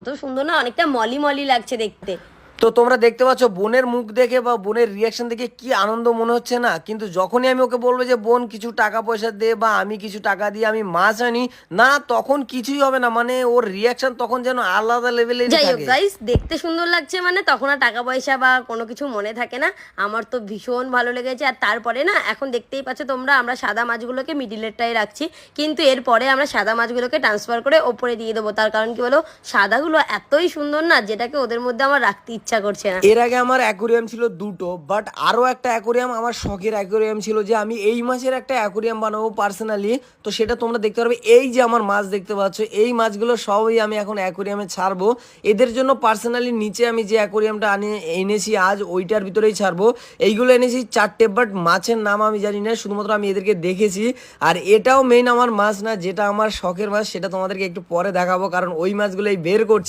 তো সুন্দর না, অনেকটা মলি মলি লাগছে দেখতে। তো তোমরা দেখতে পাচ্ছ বোনের মুখ দেখে বা বোনের রিয়াকশন দেখে কি আনন্দ মনে হচ্ছে না? কিন্তু যখনই আমি ওকে বলবো যে বোন কিছু টাকা পয়সা দে বা আমি কিছু টাকা দিয়ে আমি মাছ আনি, না তখন কিছুই হবে না, মানে ওর রিয়াকশন তখন যেন আলাদা লেভেলেরই যাই হোক থাকে। গাইস, দেখতে সুন্দর লাগছে মানে তখন আর টাকা পয়সা বা কোনো কিছু মনে থাকে না। আমার তো ভীষণ ভালো লেগেছে। আর তারপরে না, এখন দেখতেই পাচ্ছ তোমরা, আমরা সাদা মাছগুলোকে মিডিলেরটাই রাখছি, কিন্তু এরপরে আমরা সাদা মাছগুলোকে ট্রান্সফার করে ওপরে দিয়ে দেবো। তার কারণ কি বলো, সাদাগুলো এতই সুন্দর না, যেটাকে ওদের মধ্যে আমার রাখতে ইচ্ছা করছে না। এর আগে আমার অ্যাকোরিয়াম ছিল দুটো, বাট আরও একটা অ্যাকোরিয়াম আমার শখের অ্যাকোরিয়াম ছিল যে আমি এই মাছের একটা অ্যাকোরিয়াম বানাবো পার্সোনালি। তো সেটা তোমরা দেখতে পারবে। এই যে আমার মাছ দেখতে পাচ্ছ, এই মাছগুলো সবই আমি এখন অ্যাকোরিয়ামে ছাড়বো। এদের জন্য পার্সোনালি নিচে আমি যে অ্যাকোরিয়ামটা এনেছি আজ, ওইটার ভিতরেই ছাড়বো। এইগুলো এনেছি চারটে, বাট মাছের নাম আমি জানি না, শুধুমাত্র আমি এদেরকে দেখেছি। আর এটাও মেইন আমার মাছ না, যেটা আমার শখের মাছ সেটা তোমাদেরকে একটু পরে দেখাবো, কারণ ওই মাছগুলোই বের করছি।